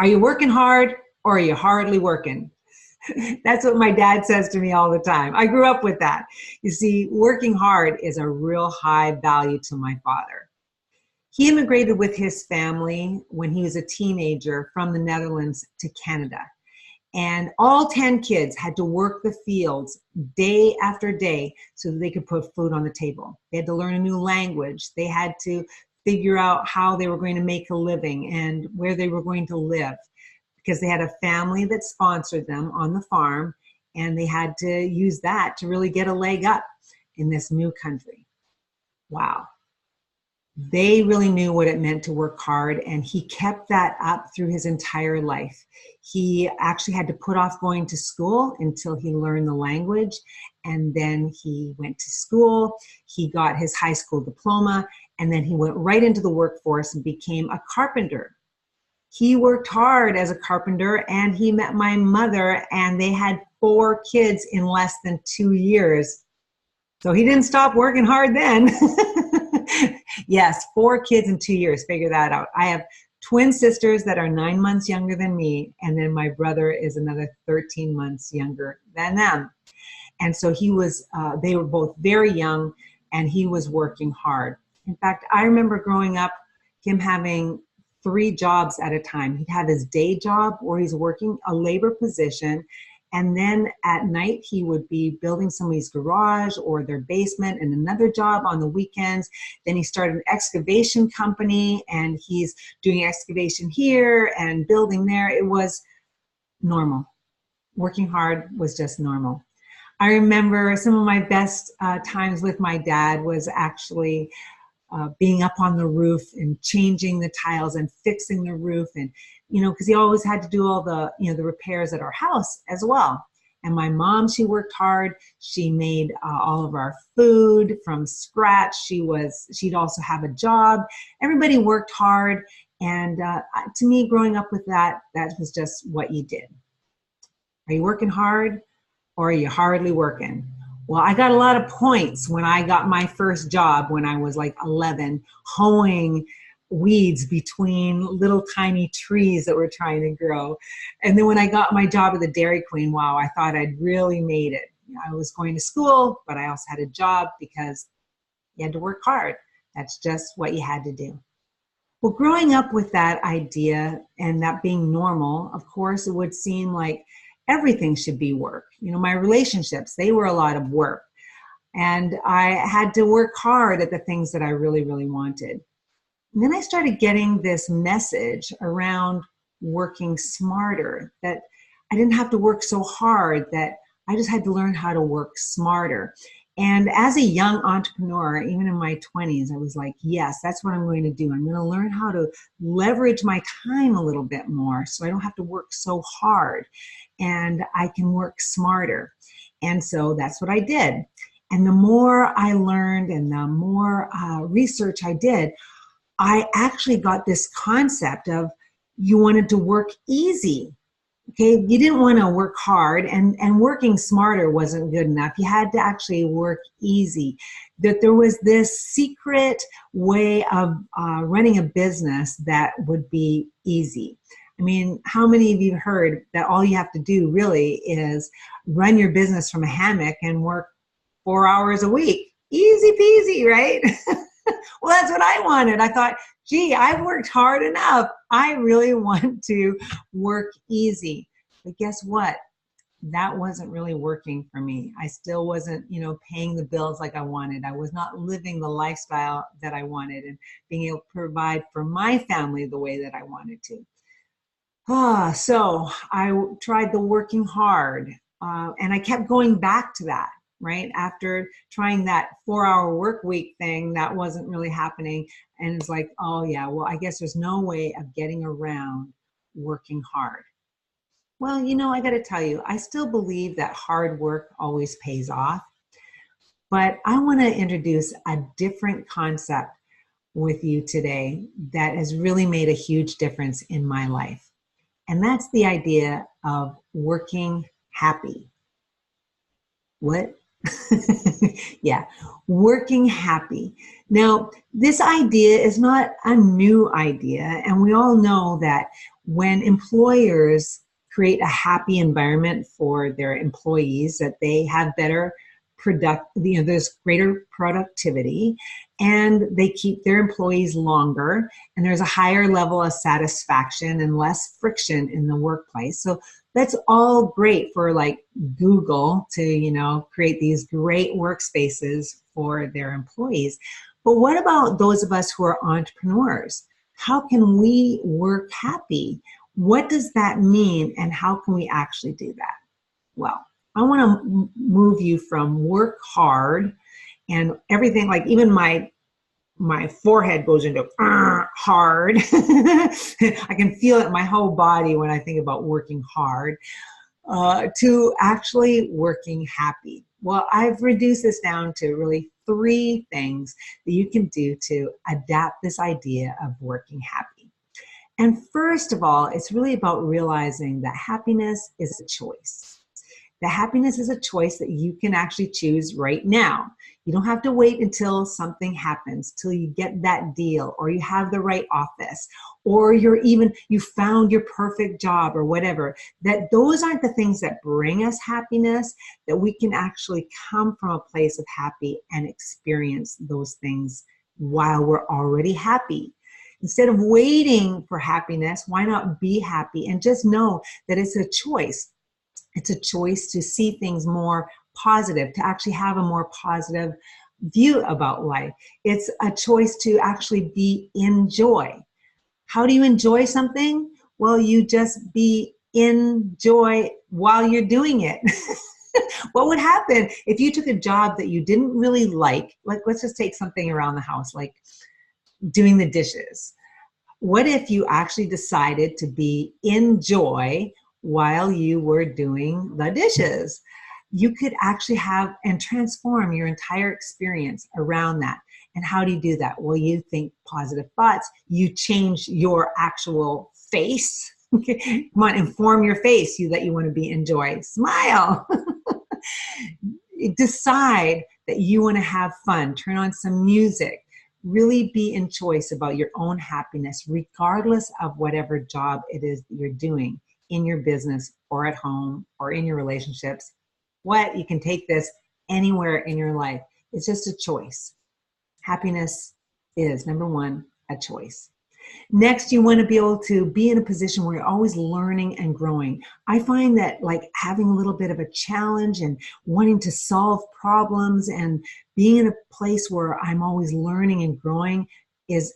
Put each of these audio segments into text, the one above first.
Are you working hard or are you hardly working? That's what my dad says to me all the time. I grew up with that. You see, working hard is a real high value to my father. He immigrated with his family when he was a teenager from the Netherlands to Canada. And all 10 kids had to work the fields day after day so that they could put food on the table. They had to learn a new language. They had to figure out how they were going to make a living and where they were going to live, because they had a family that sponsored them on the farm, and they had to use that to really get a leg up in this new country. Wow. They really knew what it meant to work hard, and he kept that up through his entire life. He actually had to put off going to school until he learned the language, and then he went to school. He got his high school diploma, and then he went right into the workforce and became a carpenter. He worked hard as a carpenter, and he met my mother, and they had 4 kids in less than 2 years. So he didn't stop working hard then. Yes, 4 kids in 2 years. Figure that out. I have twin sisters that are 9 months younger than me, and then my brother is another 13 months younger than them. And so they were both very young, and he was working hard. In fact, I remember growing up, him having 3 jobs at a time. He'd have his day job where he's working a labor position, and then at night he would be building somebody's garage or their basement, and another job on the weekends. Then he started an excavation company, and he's doing excavation here and building there. It was normal. Working hard was just normal. I remember some of my best times with my dad was actually being up on the roof and changing the tiles and fixing the roof, and because he always had to do all the the repairs at our house as well. And my mom, she worked hard. She made all of our food from scratch. She'd also have a job. Everybody worked hard, and to me, growing up with that was just what you did. Are you working hard or are you hardly working? Well, I got a lot of points when I got my first job when I was like 11, hoeing weeds between little tiny trees that were trying to grow. And then when I got my job at the Dairy Queen, wow, I thought I'd really made it. I was going to school, but I also had a job because you had to work hard. That's just what you had to do. Well, growing up with that idea and that being normal, of course, it would seem like everything should be work. My relationships, they were a lot of work. And I had to work hard at the things that I really, really wanted. And then I started getting this message around working smarter, that I didn't have to work so hard, that I just had to learn how to work smarter. And as a young entrepreneur, even in my 20s, I was like, yes, that's what I'm going to do. I'm going to learn how to leverage my time a little bit more so I don't have to work so hard, and I can work smarter. And so that's what I did. And the more I learned and the more research I did, I actually got this concept of you wanted to work easy. Okay, you didn't want to work hard, and working smarter wasn't good enough. You had to actually work easy. That there was this secret way of running a business that would be easy. I mean, how many of you heard that all you have to do really is run your business from a hammock and work 4 hours a week? Easy peasy, right? Well, that's what I wanted. I thought, gee, I've worked hard enough. I really want to work easy. But guess what? That wasn't really working for me. I still wasn't, paying the bills like I wanted. I was not living the lifestyle that I wanted and being able to provide for my family the way that I wanted to. So I tried the working hard, and I kept going back to that. Right after trying that 4-hour work week thing, that wasn't really happening. And it's like, oh yeah, well, I guess there's no way of getting around working hard. Well, I got to tell you, I still believe that hard work always pays off. But I want to introduce a different concept with you today that has really made a huge difference in my life. And that's the idea of working happy. What Yeah, working happy. Now, this idea is not a new idea, and we all know that when employers create a happy environment for their employees, that they have better there's greater productivity, and they keep their employees longer, and there's a higher level of satisfaction and less friction in the workplace. So that's all great for like Google to, create these great workspaces for their employees. But what about those of us who are entrepreneurs? How can we work happy? What does that mean, and how can we actually do that? Well, I want to move you from work hard and everything, like even my forehead goes into hard. I can feel it in my whole body when I think about working hard, to actually working happy. Well, I've reduced this down to really 3 things that you can do to adapt this idea of working happy. And first of all, it's really about realizing that happiness is a choice. The happiness is a choice that you can actually choose right now. You don't have to wait until something happens, till you get that deal, or you have the right office, or you found your perfect job or whatever. That those aren't the things that bring us happiness, that we can actually come from a place of happy and experience those things while we're already happy. Instead of waiting for happiness, why not be happy and just know that it's a choice. It's a choice to see things more positive, to actually have a more positive view about life. It's a choice to actually be in joy. How do you enjoy something? Well, you just be in joy while you're doing it. What would happen if you took a job that you didn't really like let's just take something around the house, like doing the dishes. What if you actually decided to be in joy while you were doing the dishes? You could actually have and transform your entire experience around that. And how do you do that? Well, you think positive thoughts. You change your actual face. Come on, inform your face that you want to be in joy. Smile. Decide that you want to have fun. Turn on some music. Really be in choice about your own happiness, regardless of whatever job it is that you're doing in your business or at home or in your relationships. You can take this anywhere in your life. It's just a choice. Happiness is, number 1, a choice. Next, you want to be able to be in a position where you're always learning and growing. I find that like having a little bit of a challenge and wanting to solve problems and being in a place where I'm always learning and growing is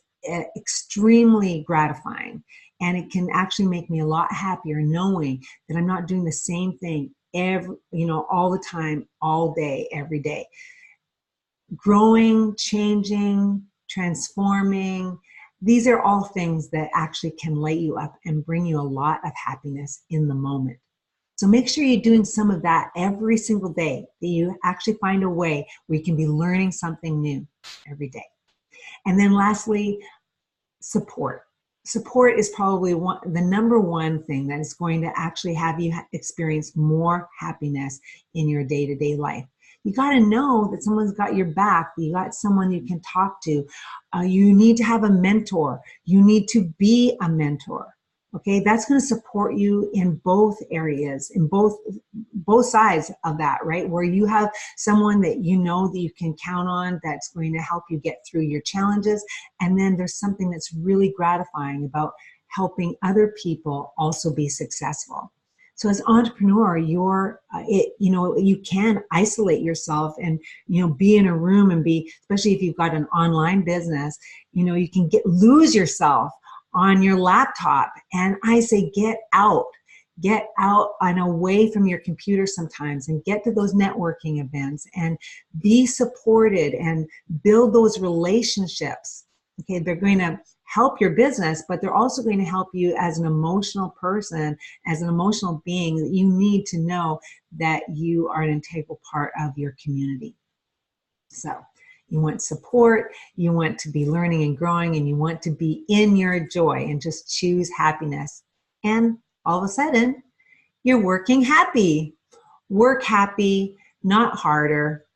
extremely gratifying. And it can actually make me a lot happier knowing that I'm not doing the same thing all the time, all day, every day. Growing, changing, transforming, these are all things that actually can light you up and bring you a lot of happiness in the moment. So make sure you're doing some of that every single day, that you actually find a way where you can be learning something new every day. And then lastly, support. Support is probably the number 1 thing that is going to actually have you experience more happiness in your day-to-day life. You got to know that someone's got your back. You got someone you can talk to. You need to have a mentor. You need to be a mentor. Okay, that's going to support you in both areas, in both sides of that, right? Where you have someone that you know that you can count on, that's going to help you get through your challenges. And then there's something that's really gratifying about helping other people also be successful. So as an entrepreneur, you can isolate yourself and, be in a room and especially if you've got an online business, you can lose yourself on your laptop. And I say, get out and away from your computer sometimes and get to those networking events and be supported and build those relationships. Okay, they're going to help your business, but they're also going to help you as an emotional person, as an emotional being. That you need to know that you are an integral part of your community. So you want support, you want to be learning and growing, and you want to be in your joy and just choose happiness. And all of a sudden, you're working happy. Work happy. not harder.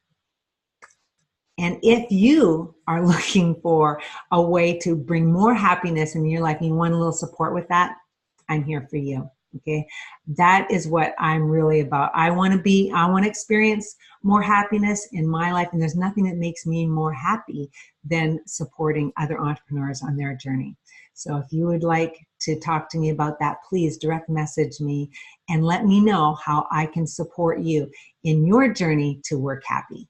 And if you are looking for a way to bring more happiness in your life and you want a little support with that, I'm here for you. Okay. That is what I'm really about. I want to experience more happiness in my life. And there's nothing that makes me more happy than supporting other entrepreneurs on their journey. So if you would like to talk to me about that, please direct message me and let me know how I can support you in your journey to work happy.